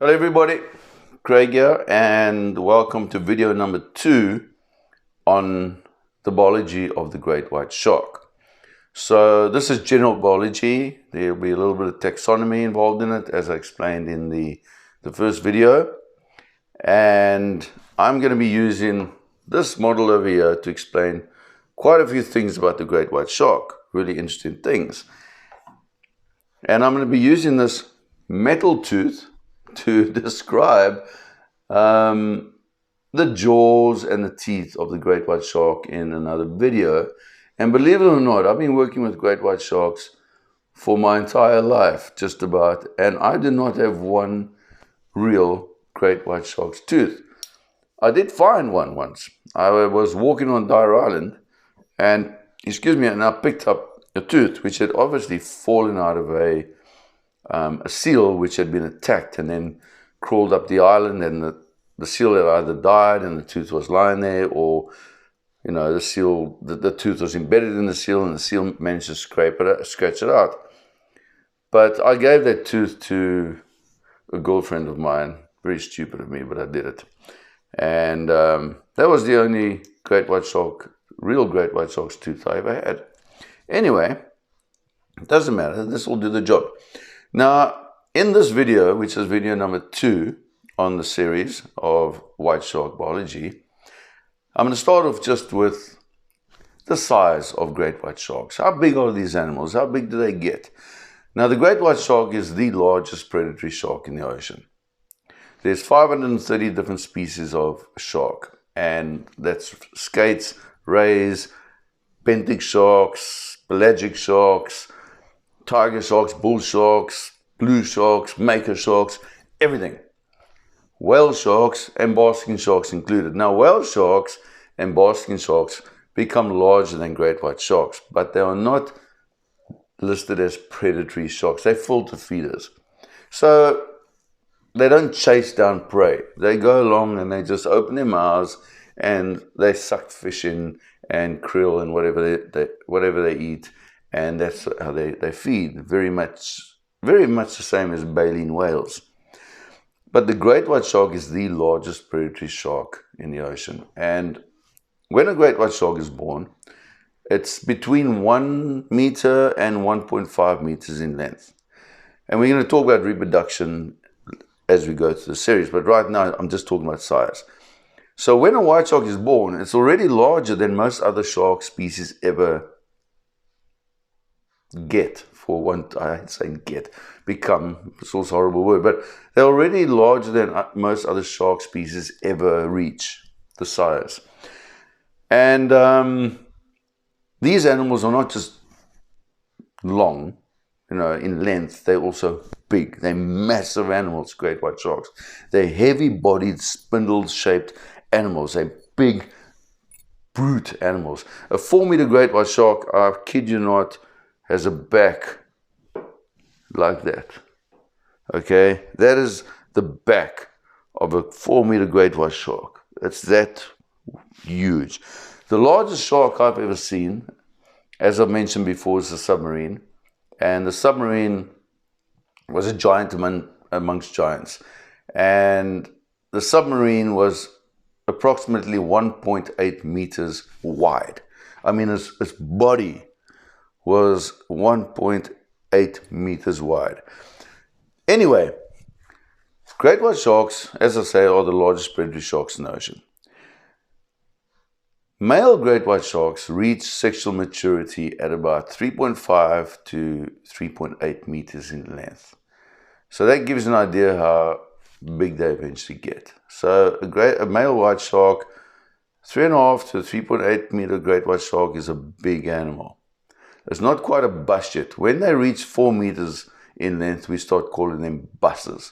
Hello everybody, Craig here, and welcome to video number 2 on the biology of the great white shark. So this is general biology. There will be a little bit of taxonomy involved in it, as I explained in the first video. And I'm going to be using this model over here to explain quite a few things about the great white shark, really interesting things. And I'm going to be using this metal tooth to describe the jaws and the teeth of the great white shark in another video. And believe it or not, I've been working with great white sharks for my entire life, just about, and I do not have one real great white shark's tooth. I did find one once. I was walking on Dyer Island, and I picked up a tooth which had obviously fallen out of a seal which had been attacked and then crawled up the island, and the seal had either died and the tooth was lying there, or the tooth was embedded in the seal and the seal managed to scratch it out. But I gave that tooth to a girlfriend of mine. Very stupid of me, but I did it. And that was the only real great white shark's tooth I ever had. Anyway, it doesn't matter. This will do the job. Now, in this video, which is video number 2 on the series of white shark biology, I'm going to start off just with the size of great white sharks. How big are these animals? How big do they get? Now, the great white shark is the largest predatory shark in the ocean. There's 530 different species of shark, and that's skates, rays, benthic sharks, pelagic sharks, tiger sharks, bull sharks, blue sharks, maker sharks, everything. Whale sharks and basking sharks included. Now, whale sharks and basking sharks become larger than great white sharks, but they are not listed as predatory sharks. They're filter feeders. So they don't chase down prey. They go along and they just open their mouths and they suck fish in and krill and whatever they eat. And that's how they feed, very much the same as baleen whales. But the great white shark is the largest predatory shark in the ocean. And when a great white shark is born, it's between 1 meter and 1.5 meters in length. And we're going to talk about reproduction as we go through the series, but right now I'm just talking about size. So when a white shark is born, it's already larger than most other shark species ever become, it's also a horrible word, but they're already larger than most other shark species ever reach the size. And these animals are not just long, in length, they're also big. They're massive animals, great white sharks. They're heavy-bodied, spindle-shaped animals. They're big, brute animals. A 4-meter great white shark, I kid you not, has a back like that. Okay, that is the back of a 4-meter great white shark. It's that huge. The largest shark I've ever seen, as I've mentioned before, is the submarine. And the submarine was a giant amongst giants. And the submarine was approximately 1.8 meters wide. I mean, its body was 1.8 meters wide. Anyway, great white sharks, as I say, are the largest predatory sharks in the ocean. Male great white sharks reach sexual maturity at about 3.5 to 3.8 meters in length. So that gives an idea how big they eventually get. So a male white shark, 3.5 to 3.8 meter great white shark, is a big animal. It's not quite a bus yet. When they reach 4 meters in length, we start calling them buses.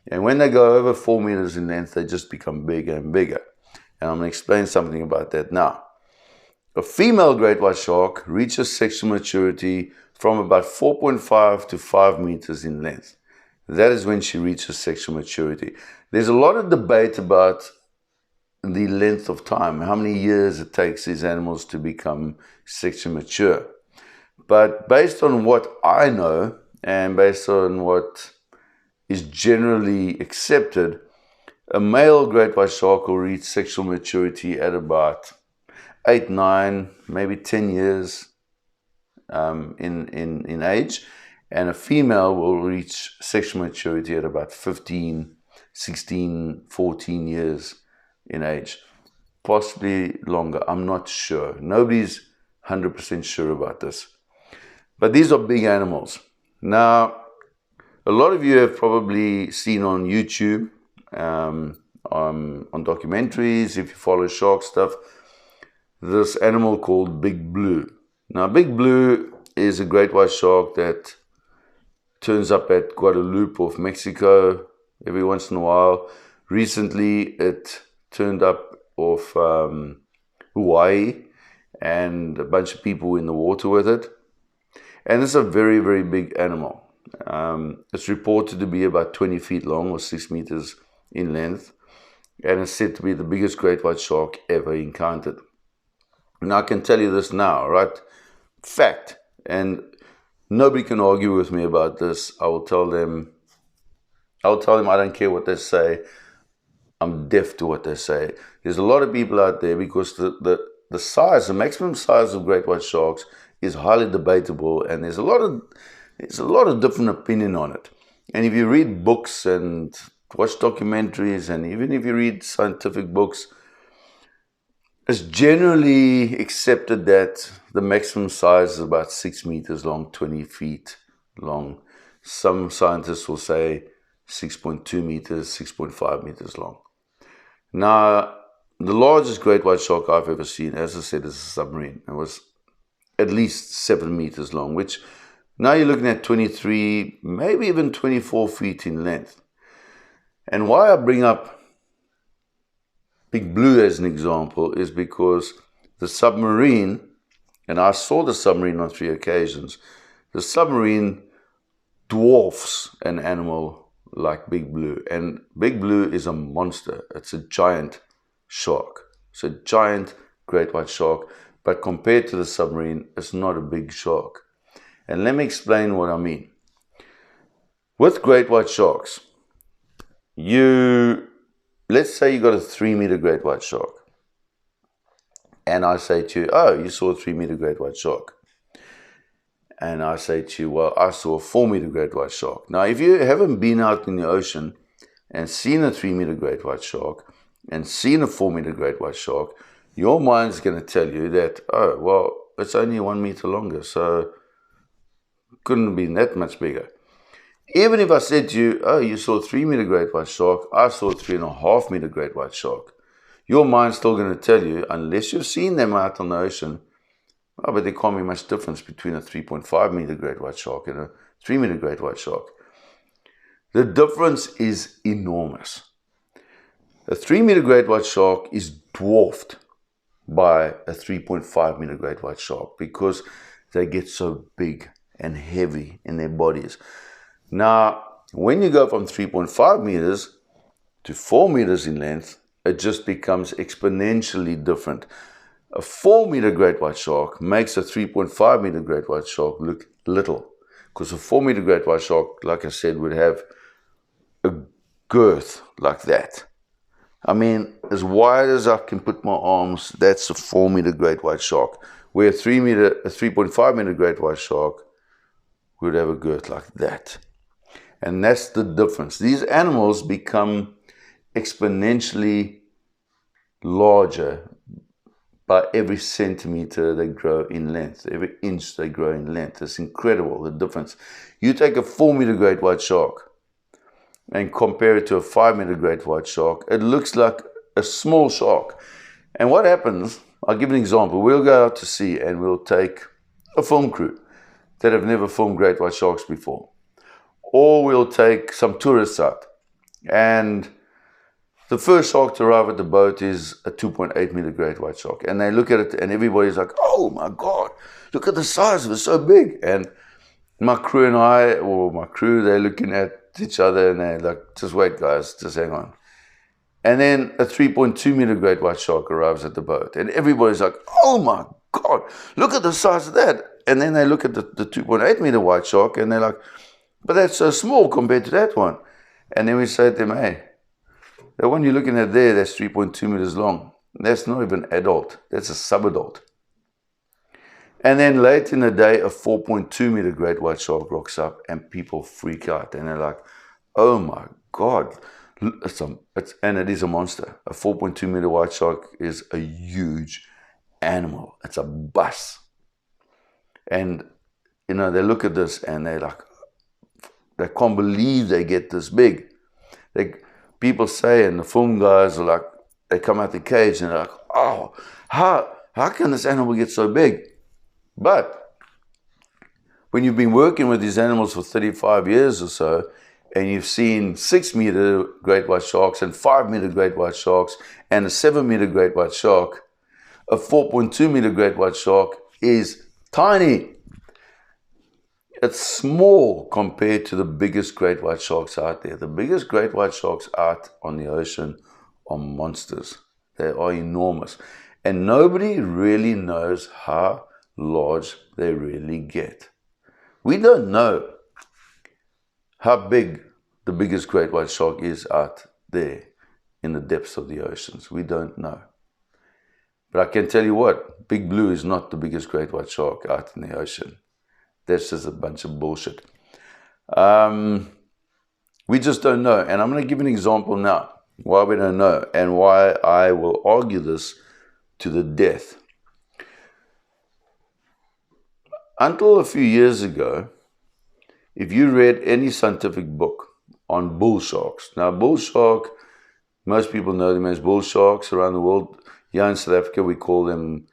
And when they go over 4 meters in length, they just become bigger and bigger. And I'm going to explain something about that now. A female great white shark reaches sexual maturity from about 4.5 to 5 meters in length. That is when she reaches sexual maturity. There's a lot of debate about the length of time, how many years it takes these animals to become sexually mature. But based on what I know, and based on what is generally accepted, a male great white shark will reach sexual maturity at about 8, 9, maybe 10 years in age, and a female will reach sexual maturity at about 15, 16, 14 years in age. Possibly longer, I'm not sure. Nobody's 100% sure about this. But these are big animals. Now, a lot of you have probably seen on YouTube, on documentaries, if you follow shark stuff, this animal called Big Blue. Now, Big Blue is a great white shark that turns up at Guadalupe off Mexico every once in a while. Recently, it turned up off Hawaii, and a bunch of people in the water with it. And it's a very, very big animal. It's reported to be about 20 feet long or 6 meters in length, and it's said to be the biggest great white shark ever encountered. Now, I can tell you this now, right? Fact. And nobody can argue with me about this. I'll tell them I don't care what they say. I'm deaf to what they say. There's a lot of people out there, because the size, the maximum size of great white sharks is highly debatable, and there's a lot of different opinion on it. And if you read books and watch documentaries, and even if you read scientific books, it's generally accepted that the maximum size is about 6 meters long, 20 feet long. Some scientists will say 6.2 meters, 6.5 meters long. Now, the largest great white shark I've ever seen, as I said, is a submarine. It was at least 7 meters long, which now you're looking at 23, maybe even 24 feet in length. And why I bring up Big Blue as an example is because the submarine, and I saw the submarine on 3 occasions, the submarine dwarfs an animal like Big Blue. And Big Blue is a monster. It's a giant shark. It's a giant great white shark. But compared to the submarine, it's not a big shark. And let me explain what I mean. With great white sharks, let's say you got a 3 meter great white shark. And I say to you, oh, you saw a 3 meter great white shark. And I say to you, well, I saw a 4 meter great white shark. Now, if you haven't been out in the ocean and seen a 3 meter great white shark and seen a 4 meter great white shark, your mind's going to tell you that, oh, well, it's only 1 meter longer, so couldn't have been that much bigger. Even if I said to you, oh, you saw a 3 meter great white shark, I saw a 3.5 meter great white shark, your mind's still going to tell you, unless you've seen them out on the ocean, oh, but there can't be much difference between a 3.5 meter great white shark and a 3 meter great white shark. The difference is enormous. A 3 meter great white shark is dwarfed by a 3.5 meter great white shark because they get so big and heavy in their bodies. Now, when you go from 3.5 meters to 4 meters in length, it just becomes exponentially different. A 4 meter great white shark makes a 3.5 meter great white shark look little, because a 4 meter great white shark, like I said, would have a girth like that. I mean, as wide as I can put my arms, that's a 4 meter great white shark. Where a 3.5 meter great white shark would have a girth like that. And that's the difference. These animals become exponentially larger by every centimeter they grow in length, every inch they grow in length. It's incredible, the difference. You take a 4 meter great white shark and compare it to a 5 meter great white shark, it looks like a small shark. And what happens, I'll give an example. We'll go out to sea and we'll take a film crew that have never filmed great white sharks before. Or we'll take some tourists out, and the first shark to arrive at the boat is a 2.8 meter great white shark. And they look at it and everybody's like, oh my God, look at the size of it, it's so big. And my crew, they're looking at each other and they're like, just wait guys, just hang on. And then a 3.2 meter great white shark arrives at the boat. And everybody's like, oh my God, look at the size of that. And then they look at the 2.8 meter white shark and they're like, but that's so small compared to that one. And then we say to them, hey, the one you're looking at there, that's 3.2 meters long. That's not even adult. That's a subadult. And then late in the day, a 4.2 meter great white shark rocks up and people freak out. And they're like, oh my God. And it is a monster. A 4.2 meter white shark is a huge animal. It's a bus. And, you know, they look at this and they're like, they can't believe they get this big. People say, and the film guys are like, they come out the cage and they're like, oh, how can this animal get so big? But when you've been working with these animals for 35 years or so, and you've seen 6 meter great white sharks and 5 meter great white sharks and a 7 meter great white shark, a 4.2 meter great white shark is tiny. It's small compared to the biggest great white sharks out there. The biggest great white sharks out on the ocean are monsters. They are enormous. And nobody really knows how large they really get. We don't know how big the biggest great white shark is out there in the depths of the oceans. We don't know. But I can tell you what, Big Blue is not the biggest great white shark out in the ocean. That's just a bunch of bullshit. We just don't know. And I'm going to give an example now why we don't know and why I will argue this to the death. Until a few years ago, if you read any scientific book on bull sharks, now bull shark, most people know them as bull sharks around the world. Here in South Africa, we call them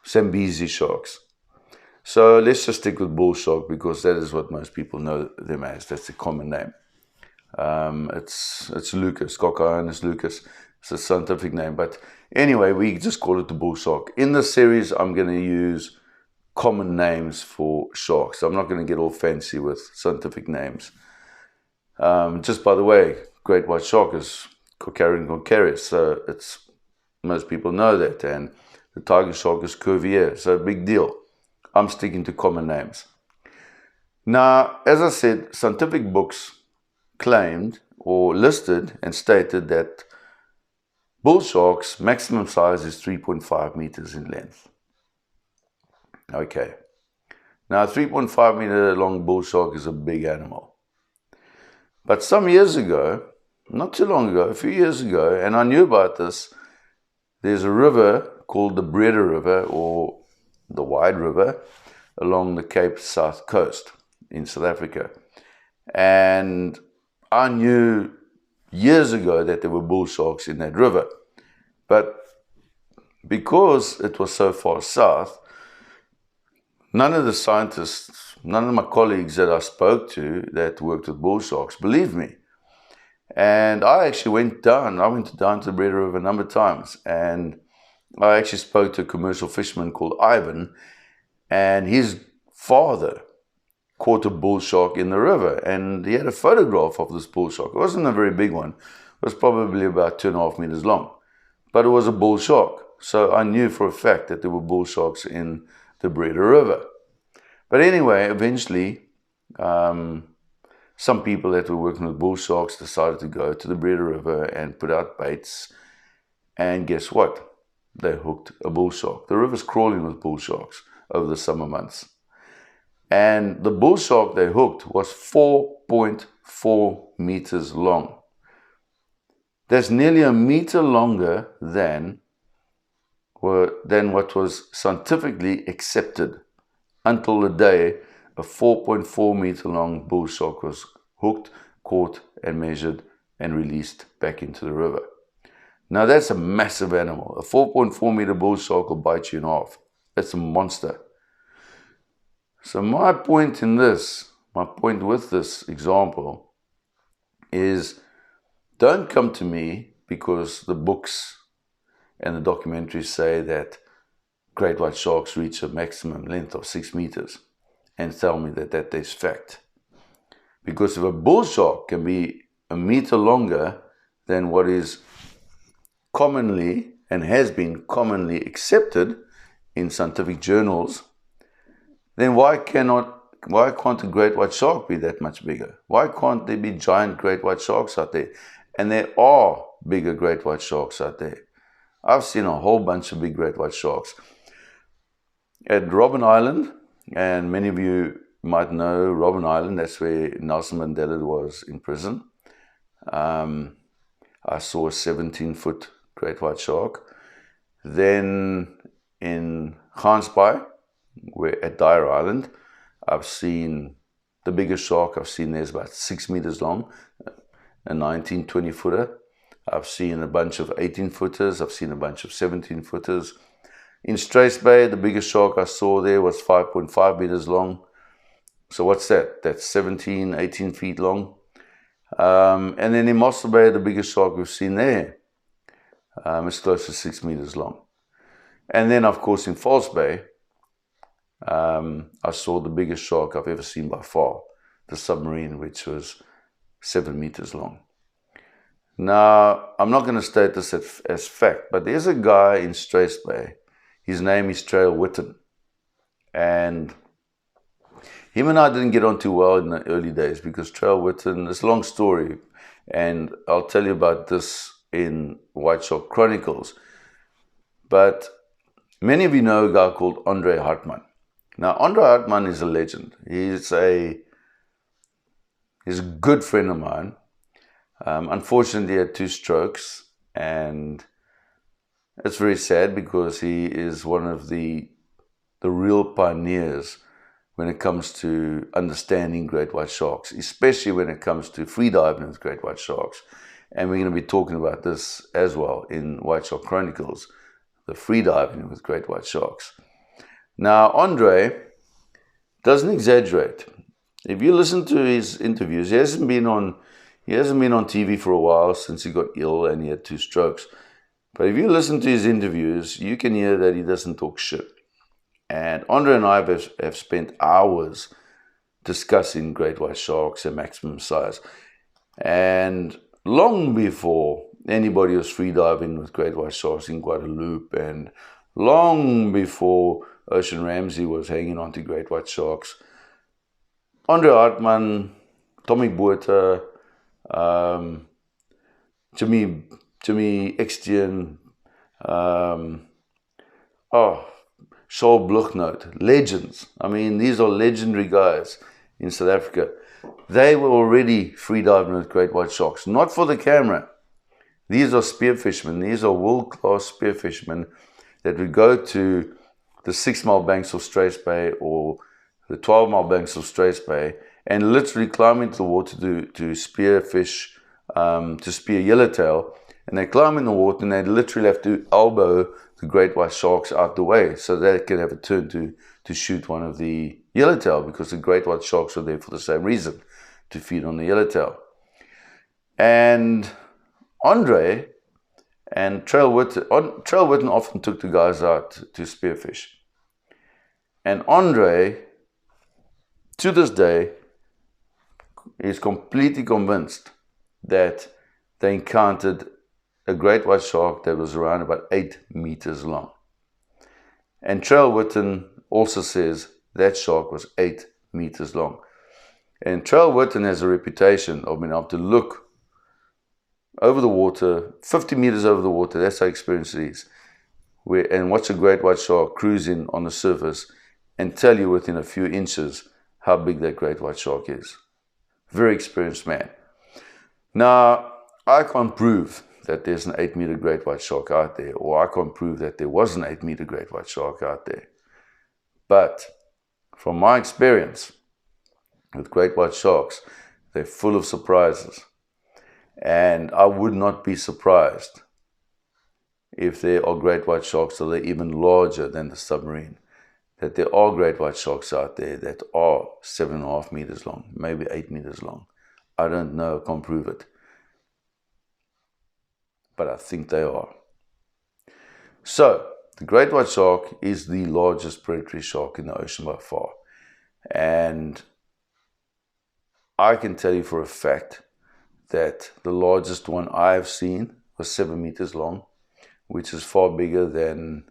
Zambezi sharks. So let's just stick with bull shark because that is what most people know them as. That's the common name. It's Lucas, Coccionis lucas. It's a scientific name. But anyway, we just call it the bull shark. In this series, I'm going to use common names for sharks. I'm not going to get all fancy with scientific names. Just by the way, great white shark is Carcharodon concharius, so most people know that. And the tiger shark is Cuvier, so big deal. I'm sticking to common names. Now, as I said, scientific books claimed or listed and stated that bull sharks' maximum size is 3.5 meters in length. Okay. Now, a 3.5 meter long bull shark is a big animal. But some years ago, not too long ago, a few years ago, and I knew about this, there's a river called the Breda River or the Wide River along the Cape South Coast in South Africa. And I knew years ago that there were bull sharks in that river. But because it was so far south, none of the scientists, none of my colleagues that I spoke to that worked with bull sharks believed me. And I actually went down to the Breda River a number of times, and I actually spoke to a commercial fisherman called Ivan, and his father caught a bull shark in the river, and he had a photograph of this bull shark. It wasn't a very big one. It was probably about 2.5 meters long, but it was a bull shark. So I knew for a fact that there were bull sharks in the Breda River. But anyway, eventually, some people that were working with bull sharks decided to go to the Breda River and put out baits, and guess what? They hooked a bull shark. The river's crawling with bull sharks over the summer months. And the bull shark they hooked was 4.4 meters long. That's nearly a meter longer than what was scientifically accepted until the day a 4.4 meter long bull shark was hooked, caught, and measured and released back into the river. Now that's a massive animal. A 4.4 meter bull shark will bite you in half. That's a monster. So my point with this example is, don't come to me because the books and the documentaries say that great white sharks reach a maximum length of 6 meters and tell me that is fact. Because if a bull shark can be a meter longer than what is commonly and has been commonly accepted in scientific journals, then why cannot can't a great white shark be that much bigger? Why can't there be giant great white sharks out there? And there are bigger great white sharks out there. I've seen a whole bunch of big great white sharks. At Robben Island, and many of you might know Robben Island, that's where Nelson Mandela was in prison. I saw a 17-foot great white shark. Then in Gansbaai, at Dyer Island, I've seen the biggest shark I've seen there is about 6 meters long, a 19-20 footer. I've seen a bunch of 18 footers. I've seen a bunch of 17 footers. In Straits Bay, the biggest shark I saw there was 5.5 meters long. So what's that? That's 17, 18 feet long. And then in Mossel Bay, the biggest shark we've seen there is close to 6 meters long. And then, of course, in False Bay, I saw the biggest shark I've ever seen by far, the submarine, which was 7 meters long. Now, I'm not going to state this as fact, but there's a guy in Straits Bay. His name is Trail Witten. And him and I didn't get on too well in the early days because Trail Witten, it's a long story. And I'll tell you about this in White Shark Chronicles. But many of you know a guy called Andre Hartmann. Now, Andre Hartmann is a legend. He's a good friend of mine. Unfortunately, he had 2 strokes, and it's very sad because he is one of the real pioneers when it comes to understanding great white sharks, especially when it comes to freediving with great white sharks. And we're going to be talking about this as well in White Shark Chronicles, the freediving with great white sharks. Now, Andre doesn't exaggerate. If you listen to his interviews, he hasn't been on TV for a while since he got ill and he had 2 strokes. But if you listen to his interviews, you can hear that he doesn't talk shit. And Andre and I have spent hours discussing great white sharks and maximum size. And long before anybody was freediving with great white sharks in Guadeloupe, and long before Ocean Ramsey was hanging on to great white sharks, Andre Hartmann, Tommy Botha, Jimmy Extian, Charles Bluchnoot, legends. I mean, these are legendary guys in South Africa. They were already freediving with great white sharks, not for the camera. These are spearfishermen. These are world-class spearfishermen that would go to the 6-mile banks of Straits Bay or the 12-mile banks of Straits Bay and literally climb into the water to spear fish, to spear yellowtail. And they climb in the water and they literally have to elbow the great white sharks out the way so they can have a turn to shoot one of the yellowtail, because the great white sharks are there for the same reason, to feed on the yellowtail. And Andre and Trail Witten often took the guys out to spearfish. And Andre, to this day, is completely convinced that they encountered a great white shark that was around about 8 meters long. And Trail Witten also says that shark was 8 meters long. And Trail Witten has a reputation of being able to look over the water, 50 meters over the water, that's how experienced it is, and watch a great white shark cruising on the surface and tell you within a few inches how big that great white shark is. Very experienced man. Now, I can't prove that there's an 8-meter great white shark out there, or I can't prove that there was an 8-meter great white shark out there. But from my experience with great white sharks, they're full of surprises. And I would not be surprised if there are great white sharks that are even larger than the submarine. That there are great white sharks out there that are 7.5 meters long, maybe 8 meters long. I don't know, I can't prove it. But I think they are. So, the great white shark is the largest predatory shark in the ocean by far. And I can tell you for a fact that the largest one I've seen was 7 meters long, which is far bigger than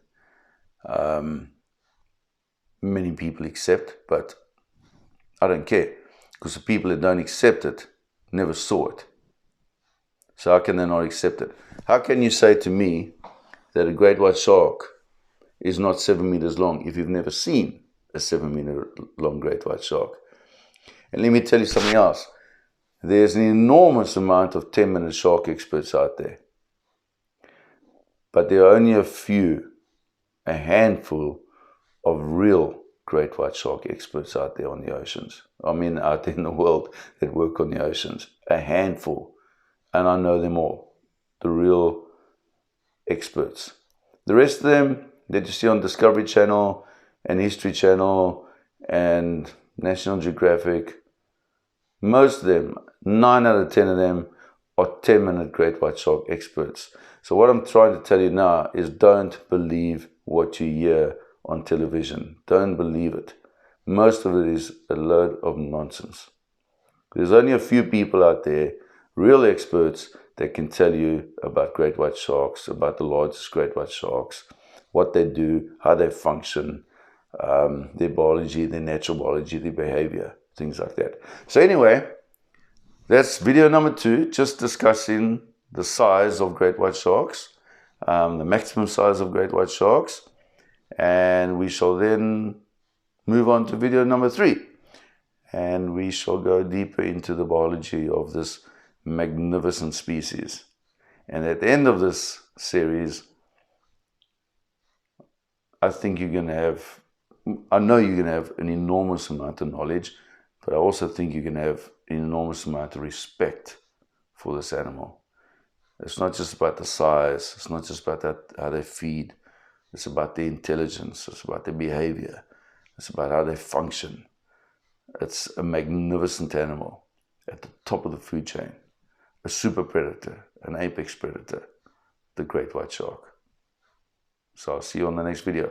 many people accept. But I don't care, because the people that don't accept it never saw it. So how can they not accept it? How can you say to me that a great white shark is not 7 meters long if you've never seen a 7 meter long great white shark? And let me tell you something else. There's an enormous amount of 10-minute shark experts out there. But there are only a handful of real great white shark experts out there on the oceans. I mean, out there in the world that work on the oceans. A handful. And I know them all. The real experts. The rest of them that you see on Discovery Channel and History Channel and National Geographic, most of them, 9 out of 10 of them, are 10-minute great white shark experts. So what I'm trying to tell you now is don't believe what you hear on television. Don't believe it. Most of it is a load of nonsense. There's only a few people out there, real experts, that can tell you about great white sharks, about the largest great white sharks, what they do, how they function, their biology, their natural biology, their behavior, things like that. So anyway, that's video number 2, just discussing the size of great white sharks, the maximum size of great white sharks, and we shall then move on to video number 3, and we shall go deeper into the biology of this magnificent species. And at the end of this series, I know you're going to have an enormous amount of knowledge, but I also think you can have an enormous amount of respect for this animal. It's not just about the size, it's not just about how they feed, it's about their intelligence, it's about their behavior, it's about how they function. It's a magnificent animal at the top of the food chain, a super predator, an apex predator, the great white shark. So I'll see you on the next video.